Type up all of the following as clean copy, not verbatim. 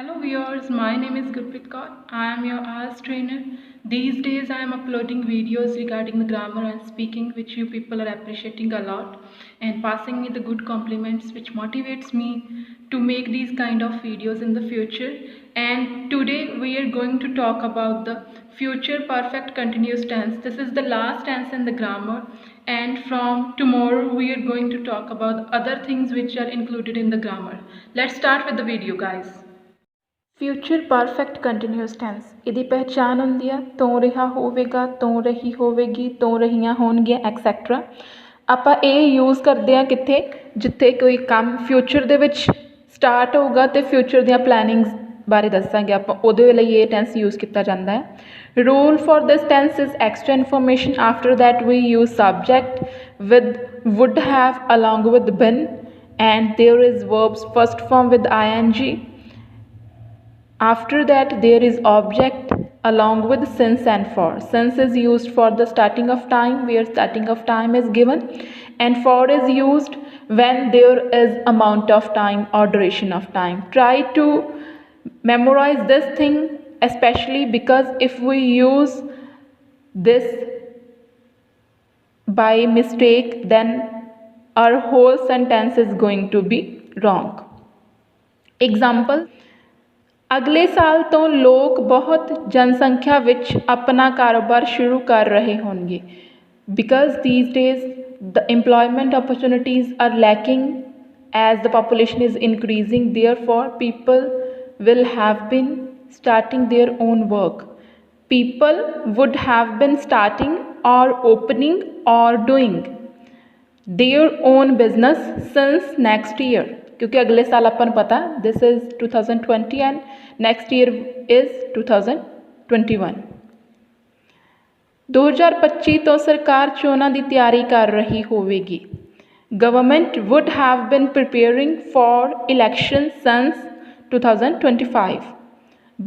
Hello viewers, my name is Gurpreet Kaur. I am your IELTS trainer. These days I am uploading videos regarding the grammar and speaking which you people are appreciating a lot and passing me the good compliments which motivates me to make these kind of videos in the future. And today we are going to talk about the future perfect continuous tense. This is the last tense in the grammar, and from tomorrow we are going to talk about other things which are included in the grammar. Let's start with the video, guys. Future perfect continuous tense ਇਹਦੀ ਪਹਿਚਾਣ ਹੁੰਦੀ ਆ ਤੋਂ ਰਿਹਾ ਹੋਵੇਗਾ, ਤੋਂ ਰਹੀ ਹੋਵੇਗੀ, ਤੋਂ ਰਹੀਆਂ ਹੋਣਗੀਆਂ ਐਕਸੈਟਰਾ। ਆਪਾਂ ਇਹ ਯੂਜ਼ ਕਰਦੇ ਹਾਂ ਕਿੱਥੇ, ਜਿੱਥੇ ਕੋਈ ਕੰਮ ਫਿਊਚਰ ਦੇ ਵਿੱਚ ਸਟਾਰਟ ਹੋਊਗਾ ਅਤੇ ਫਿਊਚਰ ਦੀਆਂ ਪਲੈਨਿੰਗਸ ਬਾਰੇ ਦੱਸਾਂਗੇ ਆਪਾਂ, ਉਹਦੇ ਲਈ ਇਹ ਟੈਂਸ ਯੂਜ਼ ਕੀਤਾ ਜਾਂਦਾ ਹੈ। Rule for this tense is extra information after that we use subject with would have along with been, and there is verbs first form with ing. After that there is object along with since and for. Since is used for the starting of time, where starting of time is given, and for is used when there is amount of time or duration of time. Try to memorize this thing, especially because if we use this by mistake then our whole sentence is going to be wrong. Example, ਅਗਲੇ ਸਾਲ ਤੋਂ ਲੋਕ ਬਹੁਤ ਜਨਸੰਖਿਆ ਵਿੱਚ ਆਪਣਾ ਕਾਰੋਬਾਰ ਸ਼ੁਰੂ ਕਰ ਰਹੇ ਹੋਣਗੇ। Because these days the employment opportunities are lacking as the population is increasing, therefore people will have been starting their own work. People would have been starting or opening or doing their own business since next year, क्योंकि अगले साल अपन पता this is 2020 and next year is 2021। 2025 ਤੋਂ ਸਰਕਾਰ ਚੋਣਾਂ ਦੀ ਤਿਆਰੀ ਕਰ ਰਹੀ ਹੋਵੇਗੀ। ਗਵਰਨਮੈਂਟ ਵੁੱਡ ਹੈਵ ਬਿਨ ਪ੍ਰੀਪੇਅਰਿੰਗ ਫॉर ਇਲੈਕਸ਼ਨ ਸਿੰਸ 2025।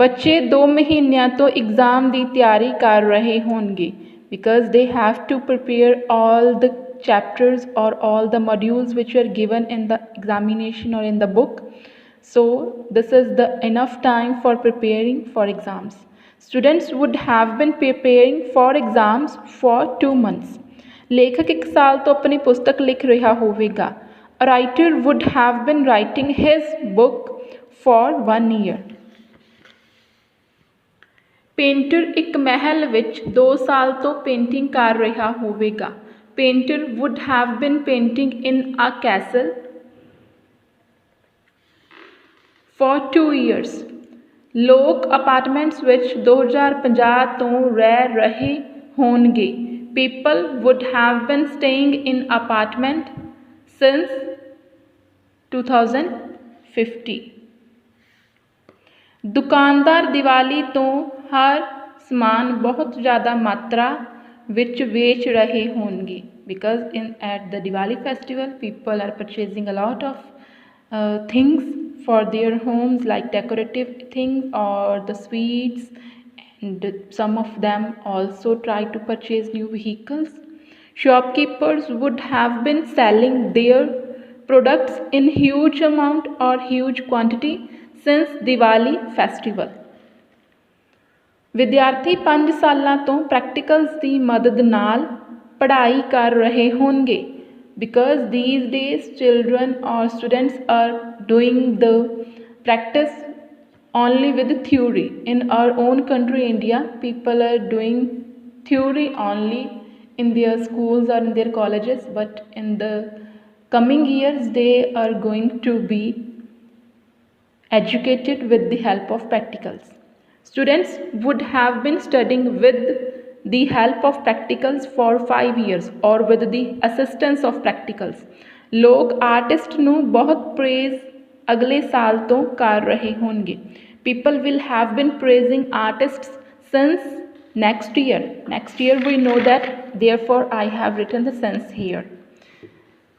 ਬੱਚੇ 2 ਮਹੀਨਿਆਂ ਤੋਂ ਐਗਜ਼ਾਮ ਦੀ ਤਿਆਰੀ ਕਰ ਰਹੇ ਹੋਣਗੇ, because they have to prepare all the chapters or all the modules which were given in the examination or in the book. So this is the enough time for preparing for exams. Students would have been preparing for exams for 2 months. ਲੇਖਕ 1 ਸਾਲ ਤੋਂ ਆਪਣੀ ਪੁਸਤਕ ਲਿਖ ਰਿਹਾ ਹੋਵੇਗਾ। A writer would have been writing his book for 1 year. Painter ਇੱਕ ਮਹਿਲ ਵਿੱਚ 2 ਸਾਲ ਤੋਂ ਪੇਂਟਿੰਗ ਕਰ ਰਿਹਾ ਹੋਵੇਗਾ। Painter would have been painting in a castle for 2 years. ਲੋਕ ਅਪਾਰਟਮੈਂਟਸ ਵਿੱਚ 2050 ਤੋਂ ਰਹਿ ਰਹੇ ਹੋਣਗੇ। People would have been staying in apartment since 2050. ਦੁਕਾਨਦਾਰ ਦੀਵਾਲੀ ਤੋਂ ਹਰ ਸਮਾਨ ਬਹੁਤ ਜ਼ਿਆਦਾ ਮਾਤਰਾ which ਵੇਚ ਰਹੇ ਹੋਣਗੇ, because at the Diwali festival people are purchasing a lot of things for their homes, like decorative things or the sweets, and some of them also try to purchase new vehicles. Shopkeepers would have been selling their products in huge amount or huge quantity since Diwali festival. ਵਿਦਿਆਰਥੀ 5 ਸਾਲਾਂ ਤੋਂ practicals ਦੀ ਮਦਦ ਨਾਲ ਪੜ੍ਹਾਈ ਕਰ ਰਹੇ ਹੋਣਗੇ, because these days children or students are doing the practice only with theory. In our own country India, people are doing theory only in their schools or in their colleges, but in the coming years they are going to be educated with the help of practicals. Students would have been studying with the help of practicals for 5 years or with the assistance of practicals. ਲੋਕ artist ਨੂੰ ਬਹੁਤ praise ਅਗਲੇ ਸਾਲ ਤੋਂ ਕਰ ਰਹੇ ਹੋਣਗੇ। People will have been praising artists since next year. Next year we know that, therefore I have written the since here.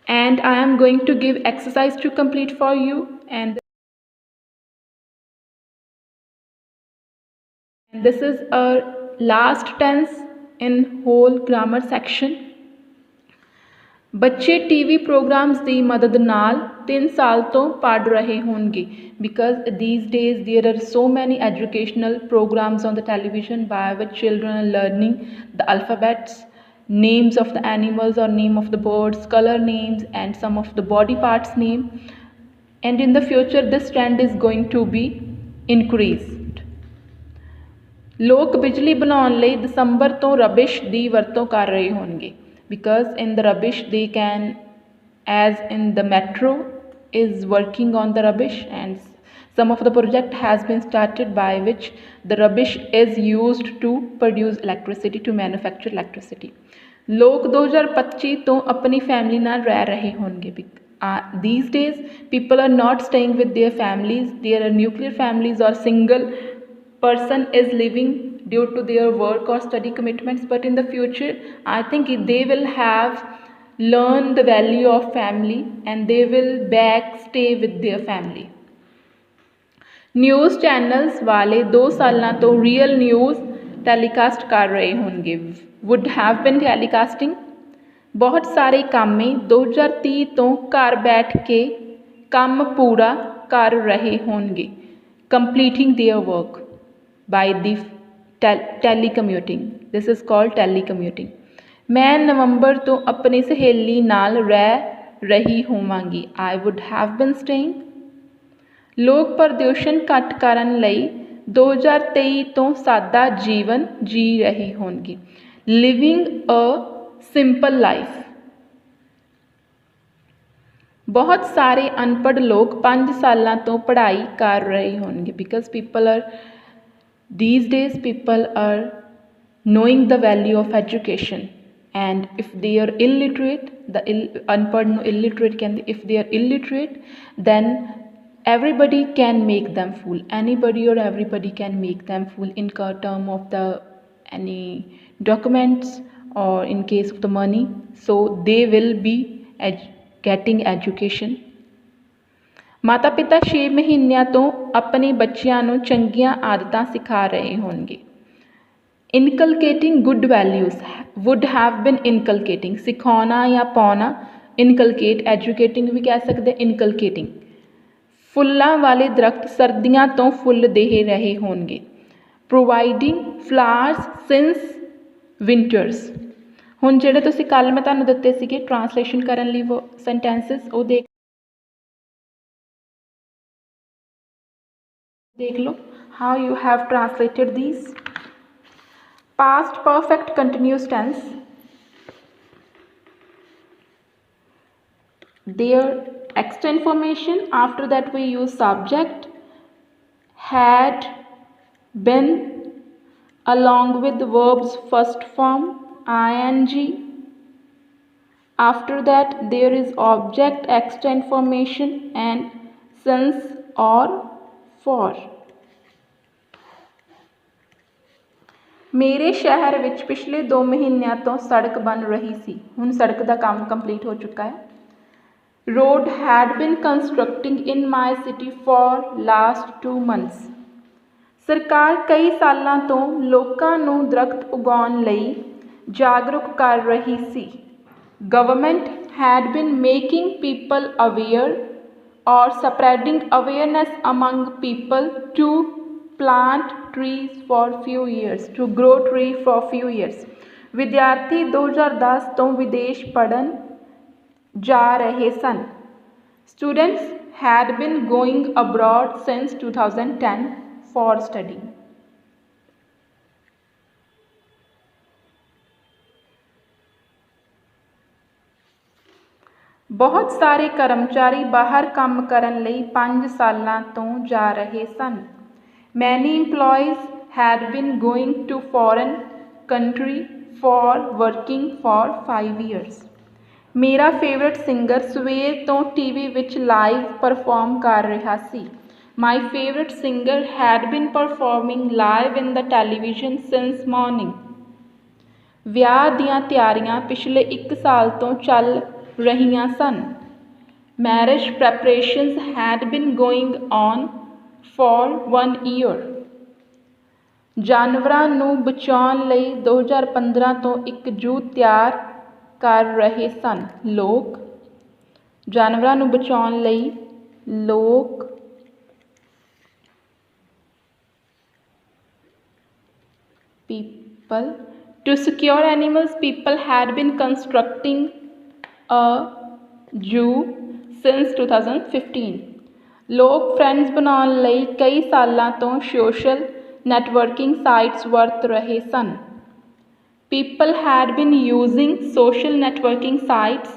And I am going to give exercise to complete for you, and this is our last tense in whole grammar section. ਬੱਚੇ TV programs ਦੀ ਮਦਦ ਨਾਲ 3 ਸਾਲ ਤੋਂ ਪੜ੍ਹ ਰਹੇ ਹੋਣਗੇ because these days there are so many educational programs on the television by which children are learning the alphabets, names of the animals or name of the birds, color names and some of the body parts name, and in the future this trend is going to be increased. ਲੋਕ ਬਿਜਲੀ ਬਣਾਉਣ ਲਈ ਦਸੰਬਰ ਤੋਂ ਰਬਿਸ਼ ਦੀ ਵਰਤੋਂ ਕਰ ਰਹੇ ਹੋਣਗੇ because in the rubbish they can, as in the metro is working on the rubbish and some of the project has been started by which the rubbish is used to produce electricity, to manufacture electricity. ਲੋਕ 2025 ਤੋਂ ਆਪਣੀ family ਨਾਲ ਰਹਿ ਰਹੇ ਹੋਣਗੇ these days people are not staying with their families, there are nuclear families or single person is living due to their work or study commitments, but in the future I think they will have learned the value of family and they will back stay with their family. News channels ਵਾਲੇ 2 ਸਾਲਾਂ ਤੋਂ real news telecast ਕਰ ਰਹੇ ਹੋਣਗੇ would have been telecasting. ਬਹੁਤ ਸਾਰੇ ਕਾਮੇ 2030 ਤੋਂ ਘਰ ਬੈਠ ਕੇ ਕੰਮ ਪੂਰਾ ਕਰ ਰਹੇ ਹੋਣਗੇ completing their work by the telecommuting. This is called telecommuting. ਮੈਂ ਨਵੰਬਰ ਤੋਂ ਆਪਣੀ ਸਹੇਲੀ ਨਾਲ ਰਹਿ ਰਹੀ ਹੋਵਾਂਗੀ I would have been staying. ਲੋਕ ਪ੍ਰਦੂਸ਼ਣ ਘੱਟ ਕਰਨ ਲਈ 2023 ਤੋਂ ਸਾਦਾ ਜੀਵਨ ਜੀ ਰਹੇ ਹੋਣਗੇ living a simple life. ਬਹੁਤ ਸਾਰੇ ਅਨਪੜ੍ਹ ਲੋਕ 5 ਸਾਲਾਂ ਤੋਂ ਪੜ੍ਹਾਈ ਕਰ ਰਹੇ ਹੋਣਗੇ because these days people are knowing the value of education, and if they are illiterate, unpad no illiterate can, if they are illiterate then everybody can make them fool, anybody or everybody can make them fool in term of the any documents or in case of the money, so they will be getting education. ਮਾਤਾ ਪਿਤਾ 6 ਮਹੀਨਿਆਂ ਤੋਂ ਆਪਣੇ ਬੱਚਿਆਂ ਨੂੰ ਚੰਗੀਆਂ ਆਦਤਾਂ ਸਿਖਾ ਰਹੇ ਹੋਣਗੇ inculcating good values would have been inculcating, ਸਿਖਾਉਣਾ ਜਾਂ ਪਾਉਣਾ ਇਨਕਲਕੇਟ, ਐਜੂਕੇਟਿੰਗ ਵੀ ਕਹਿ ਸਕਦੇ ਇਨਕਲਕੇਟਿੰਗ। ਫੁੱਲਾਂ ਵਾਲੇ ਦਰਖਤ ਸਰਦੀਆਂ ਤੋਂ ਫੁੱਲ ਦੇ ਰਹੇ ਹੋਣਗੇ ਪ੍ਰੋਵਾਈਡਿੰਗ ਫਲਾਵਰਸ ਸਿੰਸ ਵਿੰਟਰਸ। ਹੁਣ ਜਿਹੜੇ ਤੁਸੀਂ ਕੱਲ੍ਹ ਮੈਂ ਤੁਹਾਨੂੰ ਦਿੱਤੇ ਸੀਗੇ ਟਰਾਂਸਲੇਸ਼ਨ ਕਰਨ ਲਈ ਉਹ ਸੈਂਟੈਂਸਸ ਉਹ ਦੇਖ लो how you have translated these. Past perfect continuous tense, their extra information, after that we use subject, had, been, along with the verbs first form ing. After that there is object, extra information and since or for. ਮੇਰੇ ਸ਼ਹਿਰ ਵਿੱਚ ਪਿਛਲੇ 2 ਮਹੀਨਿਆਂ ਤੋਂ ਸੜਕ ਬਣ ਰਹੀ ਸੀ ਹੁਣ ਸੜਕ ਦਾ ਕੰਮ ਕੰਪਲੀਟ ਹੋ ਚੁੱਕਾ ਹੈ road had been constructing in my city for last 2 months. ਸਰਕਾਰ ਕਈ ਸਾਲਾਂ ਤੋਂ ਲੋਕਾਂ ਨੂੰ ਦਰਖਤ ਉਗਾਉਣ ਲਈ ਜਾਗਰੂਕ ਕਰ ਰਹੀ ਸੀ government had been making people aware or spreading awareness among people to plant trees for few years, to grow tree for few years. ਵਿਦਿਆਰਥੀ 2010 ਤੋਂ ਵਿਦੇਸ਼ ਪੜ੍ਹਨ ਜਾ ਰਹੇ ਸਨ students had been going abroad since 2010 for study. ਬਹੁਤ ਸਾਰੇ ਕਰਮਚਾਰੀ ਬਾਹਰ ਕੰਮ ਕਰਨ ਲਈ 5 ਸਾਲਾਂ ਤੋਂ ਜਾ ਰਹੇ ਸਨ Many employees had been going to foreign country for working for 5 years. ਮੇਰਾ ਫੇਵਰਟ ਸਿੰਗਰ ਸਵੇਰ ਤੋਂ ਟੀਵੀ ਵਿੱਚ ਲਾਈਵ ਪਰਫਾਰਮ ਕਰ ਰਿਹਾ ਸੀ My favorite singer had been performing live in the television since morning. ਵਿਆਹ ਦੀਆਂ ਤਿਆਰੀਆਂ ਪਿਛਲੇ 1 ਸਾਲ ਤੋਂ ਚੱਲ ਰਹੀਆਂ ਸਨ Marriage preparations had been going on for 1 year. ਜਾਨਵਰਾਂ ਨੂੰ ਬਚਾਉਣ ਲਈ 2015 ਤੋਂ ਇੱਕ ਜੂ ਤਿਆਰ ਕਰ ਰਹੇ ਸਨ। ਲੋਕ ਜਾਨਵਰਾਂ ਨੂੰ ਬਚਾਉਣ ਲਈ ਲੋਕ people to secure animals, people had been constructing a zoo since 2015. ਲੋਕ ਫਰੈਂਡਸ ਬਣਾਉਣ ਲਈ ਕਈ ਸਾਲਾਂ ਤੋਂ ਸੋਸ਼ਲ ਨੈਟਵਰਕਿੰਗ ਸਾਈਟਸ ਵਰਤ ਰਹੇ ਸਨ। People had been using social networking sites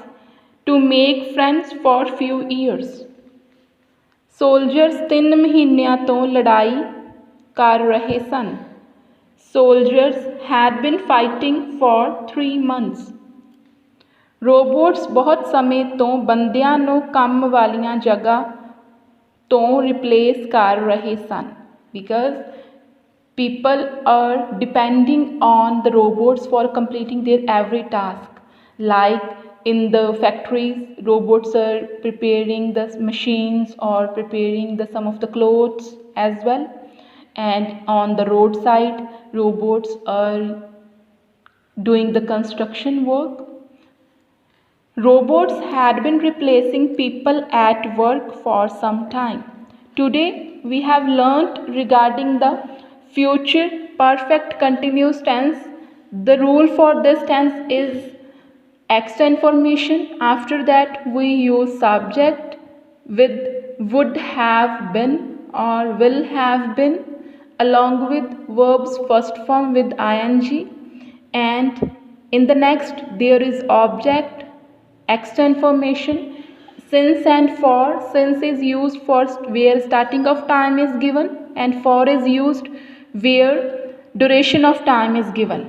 to make friends for few years. Soldiers 3 ਮਹੀਨਿਆਂ ਤੋਂ ਲੜਾਈ ਕਰ ਰਹੇ ਸਨ। Soldiers had been fighting for 3 months. Robots ਬਹੁਤ ਸਮੇਂ ਤੋਂ ਬੰਦਿਆਂ ਨੂੰ ਕੰਮ ਵਾਲੀਆਂ ਜਗ੍ਹਾ ਤੋਂ ਰਿਪਲੇਸ ਕਰ ਰਹੇ ਸਨ because people are depending on the robots for completing their every task. Like in the factories, robots are preparing the machines or preparing some of the clothes as well. And on the roadside, robots are doing the construction work. Robots had been replacing people at work for some time. Today, we have learnt regarding the future perfect continuous tense. The rule for this tense is extant formation. After that, we use subject with would have been or will have been, along with verbs first form with ing, and in the next there is object, extant formation, since and for. Since is used for where starting of time is given, and for is used where duration of time is given.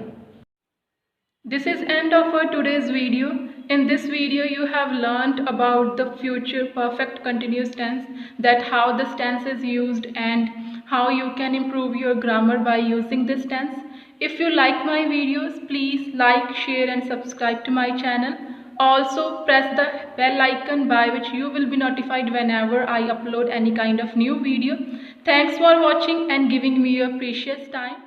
This is end of our today's video. In this video you have learnt about the future perfect continuous tense, that how this tense is used and how you can improve your grammar by using this tense. If you like my videos, please like, share and subscribe to my channel. Also press the bell icon by which you will be notified whenever I upload any kind of new video. Thanks for watching and giving me your precious time.